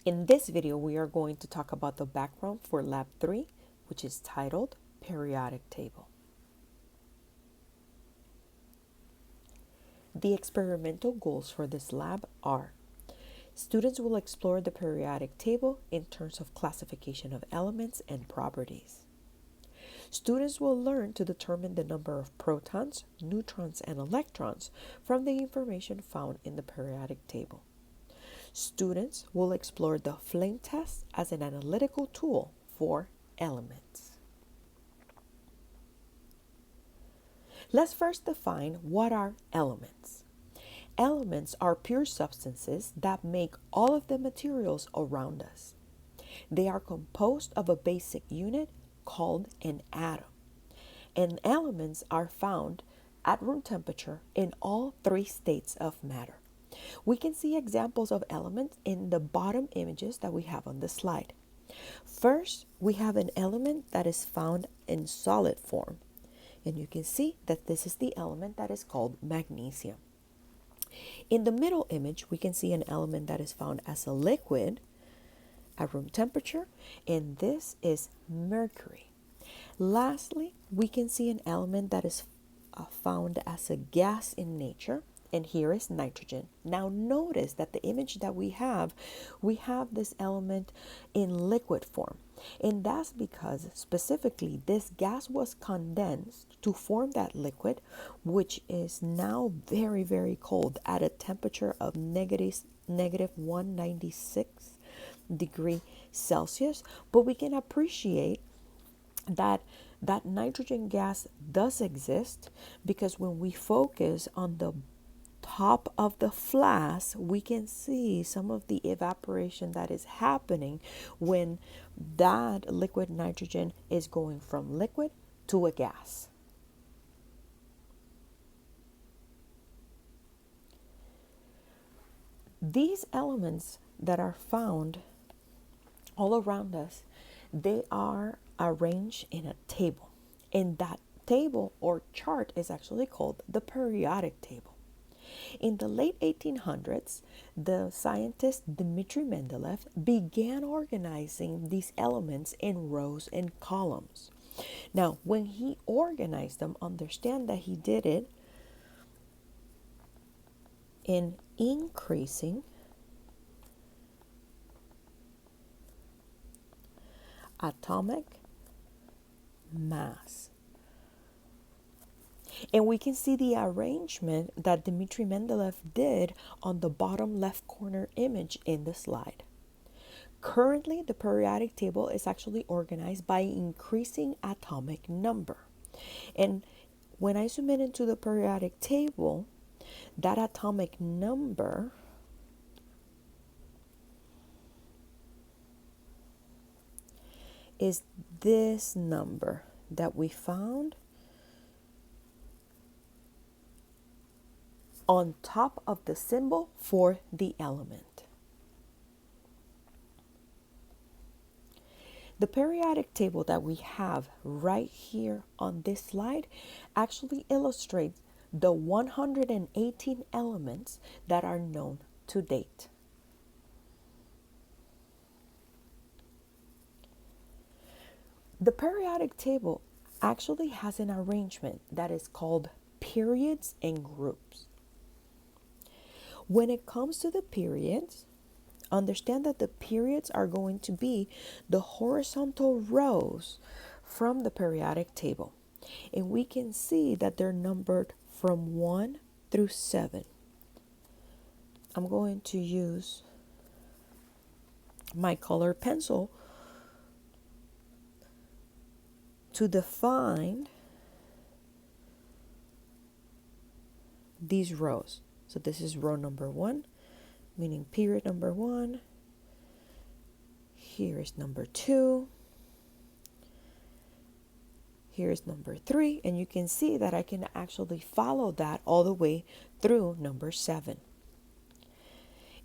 In this video, we are going to talk about the background for Lab 3, which is titled Periodic Table. The experimental goals for this lab are: students will explore the periodic table in terms of classification of elements and properties. Students will learn to determine the number of protons, neutrons, and electrons from the information found in the periodic table. Students will explore the flame test as an analytical tool for elements. Let's first define what are elements. Elements are pure substances that make all of the materials around us. They are composed of a basic unit called an atom. And elements are found at room temperature in all three states of matter. We can see examples of elements in the bottom images that we have on the slide. First, we have an element that is found in solid form. And you can see that this is the element that is called magnesium. In the middle image, we can see an element that is found as a liquid at room temperature, and this is mercury. Lastly, we can see an element that is found as a gas in nature, and here is nitrogen. Now notice that the image that we have this element in liquid form. And that's because specifically this gas was condensed to form that liquid, which is now very, very cold at a temperature of negative 196 degrees Celsius. But we can appreciate that nitrogen gas does exist, because when we focus on the top of the flask, we can see some of the evaporation that is happening when that liquid nitrogen is going from liquid to a gas. These elements that are found all around us, they are arranged in a table. And that table or chart is actually called the periodic table. In the late 1800s, the scientist Dmitry Mendeleev began organizing these elements in rows and columns. Now, when he organized them, understand that he did it in increasing atomic mass. And we can see the arrangement that Dmitry Mendeleev did on the bottom left corner image in the slide. Currently, the periodic table is actually organized by increasing atomic number. And when I zoom in into the periodic table, that atomic number is this number that we found on top of the symbol for the element. The periodic table that we have right here on this slide actually illustrates the 118 elements that are known to date. The periodic table actually has an arrangement that is called periods and groups. When it comes to the periods, understand that the periods are going to be the horizontal rows from the periodic table. And we can see that they're numbered from 1 through 7. I'm going to use my colored pencil to define these rows. So this is row number 1, meaning period number 1. Here is number 2. Here is number 3. And you can see that I can actually follow that all the way through number 7.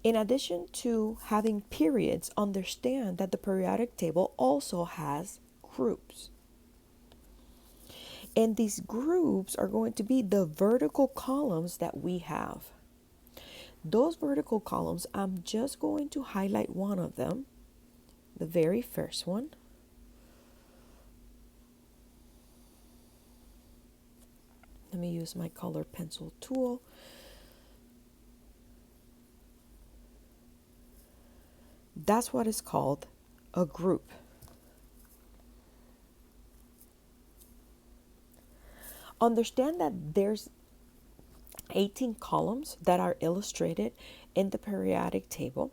In addition to having periods, understand that the periodic table also has groups. And these groups are going to be the vertical columns that we have. Those vertical columns, I'm just going to highlight one of them, the very first one. Let me use my color pencil tool. That's what is called a group. Understand that there's 18 columns that are illustrated in the periodic table,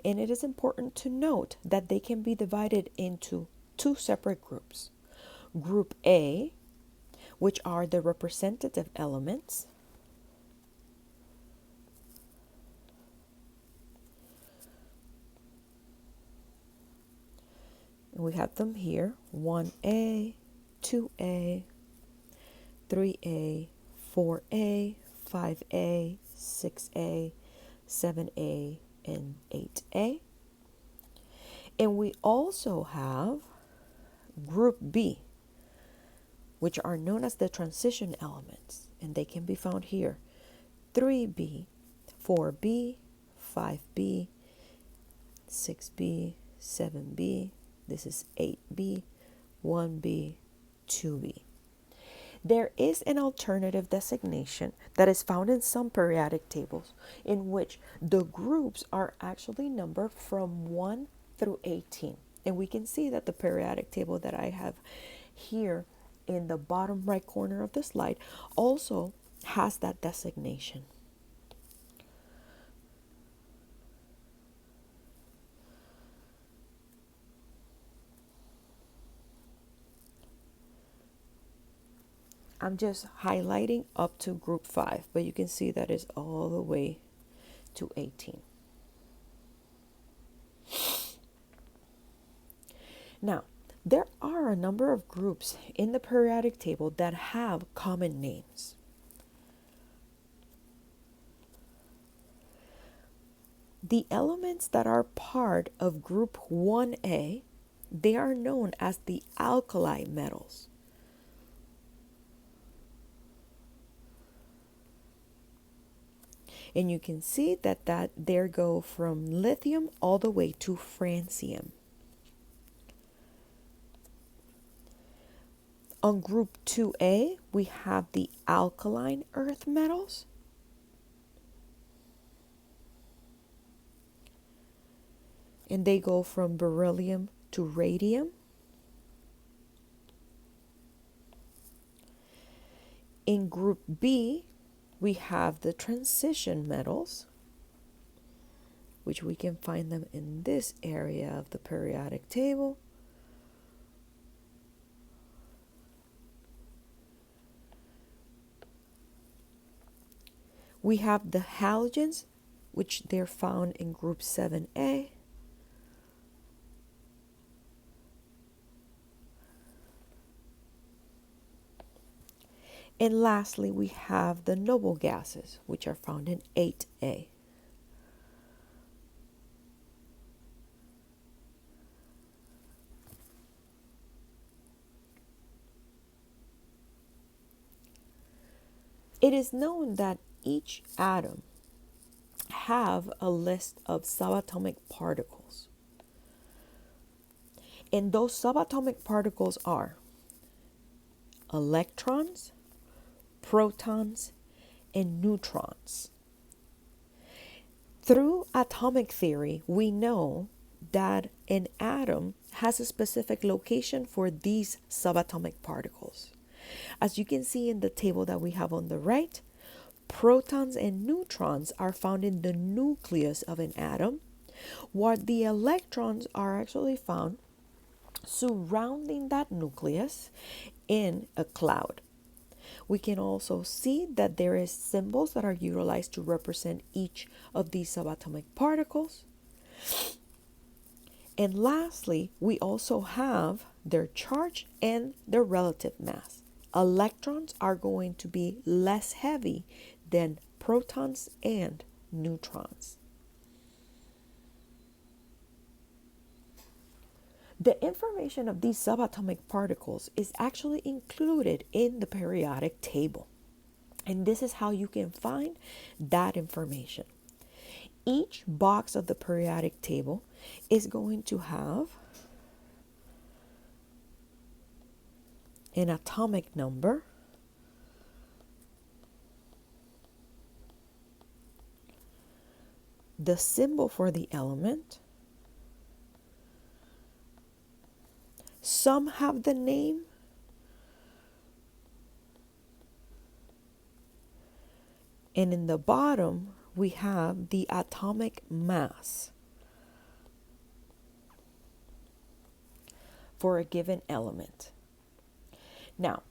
and it is important to note that they can be divided into two separate groups. Group A, which are the representative elements, and we have them here: 1A, 2A, 3A, 4A, 5A, 6A, 7A, and 8A. And we also have Group B, which are known as the transition elements, and they can be found here: 3B, 4B, 5B, 6B, 7B, this is 8B, 1B, 2B. There is an alternative designation that is found in some periodic tables in which the groups are actually numbered from 1 through 18. And we can see that the periodic table that I have here in the bottom right corner of the slide also has that designation. I'm just highlighting up to group 5, but you can see that is all the way to 18. Now, there are a number of groups in the periodic table that have common names. The elements that are part of group 1A, they are known as the alkali metals. And you can see that there go from lithium all the way to francium. On group 2A, we have the alkaline earth metals. And they go from beryllium to radium. In group B, we have the transition metals, which we can find them in this area of the periodic table. We have the halogens, which they're found in group 7A. And lastly, we have the noble gases, which are found in 8A. It is known that each atom have a list of subatomic particles. And those subatomic particles are electrons, protons, and neutrons. Through atomic theory, we know that an atom has a specific location for these subatomic particles. As you can see in the table that we have on the right, protons and neutrons are found in the nucleus of an atom, while the electrons are actually found surrounding that nucleus in a cloud. We can also see that there is symbols that are utilized to represent each of these subatomic particles. And lastly, we also have their charge and their relative mass. Electrons are going to be less heavy than protons and neutrons. The information of these subatomic particles is actually included in the periodic table. And this is how you can find that information. Each box of the periodic table is going to have an atomic number, the symbol for the element. Some have the name, and in the bottom we have the atomic mass for a given element. Now,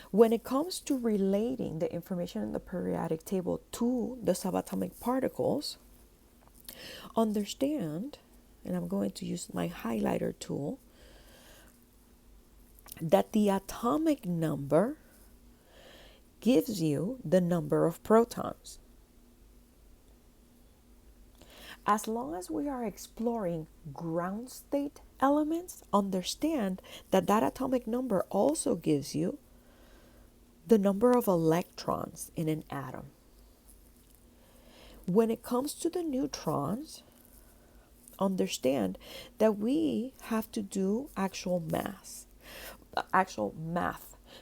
when it comes to relating the information in the periodic table to the subatomic particles, understand, and I'm going to use my highlighter tool, that the atomic number gives you the number of protons. As long as we are exploring ground state elements, understand that that atomic number also gives you the number of electrons in an atom. When it comes to the neutrons, understand that we have to do actual math,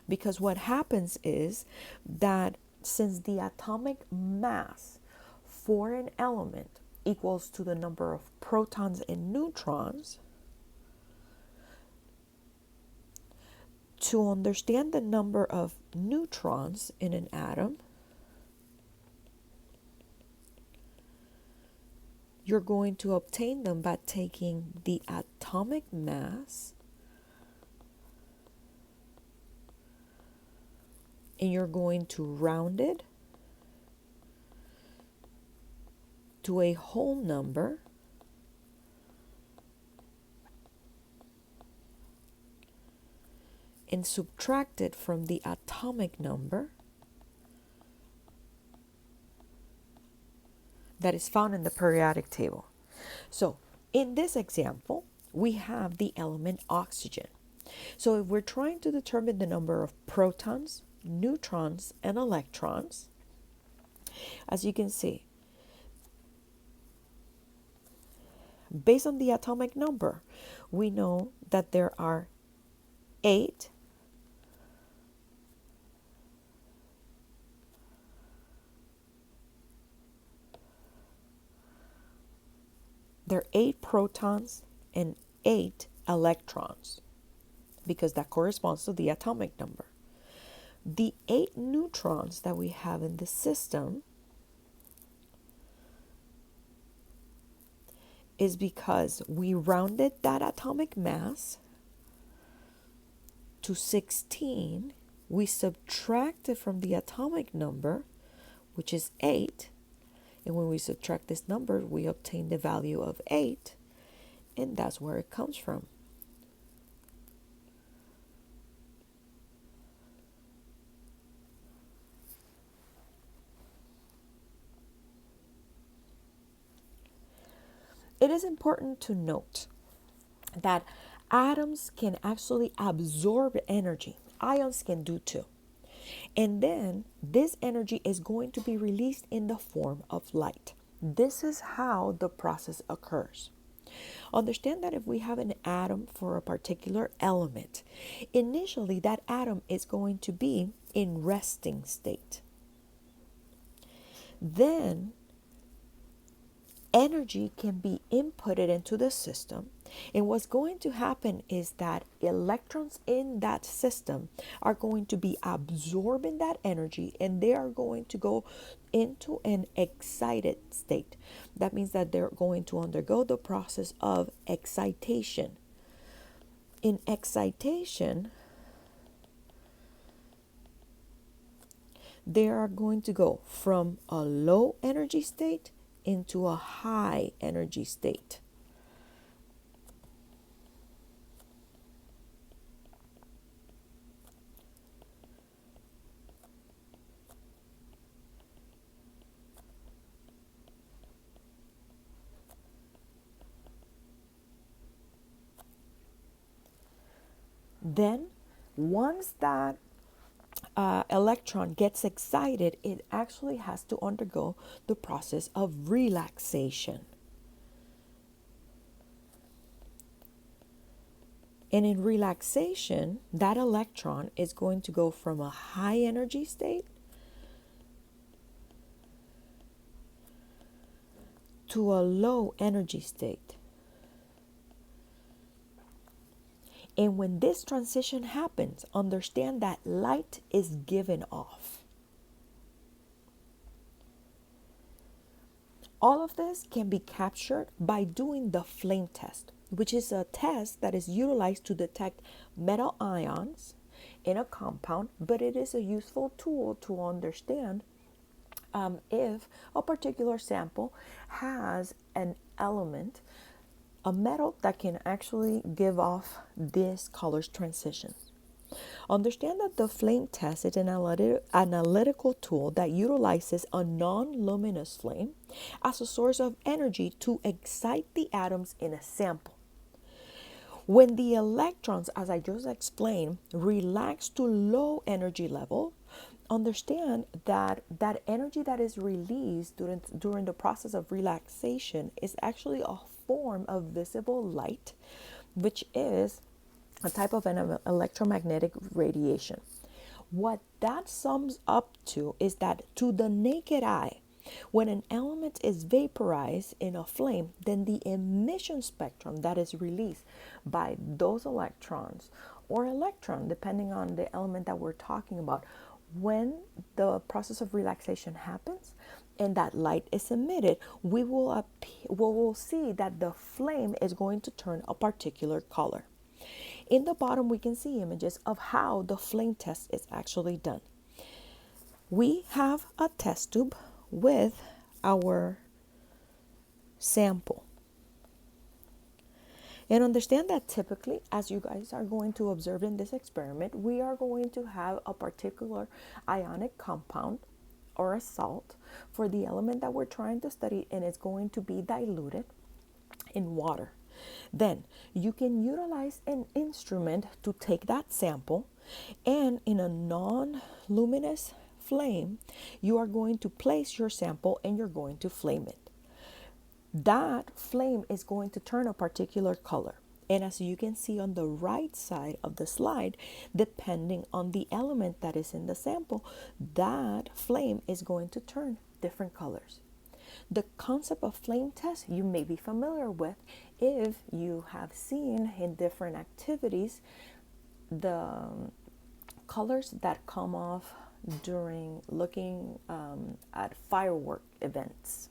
because what happens is that since the atomic mass for an element equals to the number of protons and neutrons, to understand the number of neutrons in an atom, you're going to obtain them by taking the atomic mass and you're going to round it to a whole number, and subtract it from the atomic number that is found in the periodic table. So in this example, we have the element oxygen. So if we're trying to determine the number of protons, neutrons, and electrons, as you can see, based on the atomic number, we know that there are 8 protons and 8 electrons, because that corresponds to the atomic number. The 8 neutrons that we have in the system is because we rounded that atomic mass to 16. We subtracted from the atomic number, which is 8. And when we subtract this number, we obtain the value of 8. And that's where it comes from. It is important to note that atoms can actually absorb energy. Ions can do too. And then this energy is going to be released in the form of light. This is how the process occurs. Understand that if we have an atom for a particular element, initially that atom is going to be in resting state. Then energy can be inputted into the system, and what's going to happen is that electrons in that system are going to be absorbing that energy, and they are going to go into an excited state. That means that they're going to undergo the process of excitation. In excitation, they are going to go from a low energy state into a high energy state. Then, once that electron gets excited, it actually has to undergo the process of relaxation. And in relaxation, that electron is going to go from a high energy state to a low energy state. And when this transition happens, understand that light is given off. All of this can be captured by doing the flame test, which is a test that is utilized to detect metal ions in a compound, but it is a useful tool to understand if a particular sample has an element, a metal that can actually give off this colors transition. Understand that the flame test is an analytical tool that utilizes a non-luminous flame as a source of energy to excite the atoms in a sample. When the electrons, as I just explained, relax to low energy level, understand that that energy that is released during the process of relaxation is actually a form of visible light, which is a type of an electromagnetic radiation. What that sums up to is that to the naked eye, when an element is vaporized in a flame, then the emission spectrum that is released by those electrons or electron, depending on the element that we're talking about, when the process of relaxation happens and that light is emitted, we will see that the flame is going to turn a particular color. In the bottom, we can see images of how the flame test is actually done. We have a test tube with our sample. And understand that typically, as you guys are going to observe in this experiment, we are going to have a particular ionic compound or a salt for the element that we're trying to study, and it's going to be diluted in water. Then you can utilize an instrument to take that sample, and in a non-luminous flame, you are going to place your sample and you're going to flame it. That flame is going to turn a particular color. And as you can see on the right side of the slide, depending on the element that is in the sample, that flame is going to turn different colors. The concept of flame test you may be familiar with if you have seen in different activities the colors that come off during looking at firework events.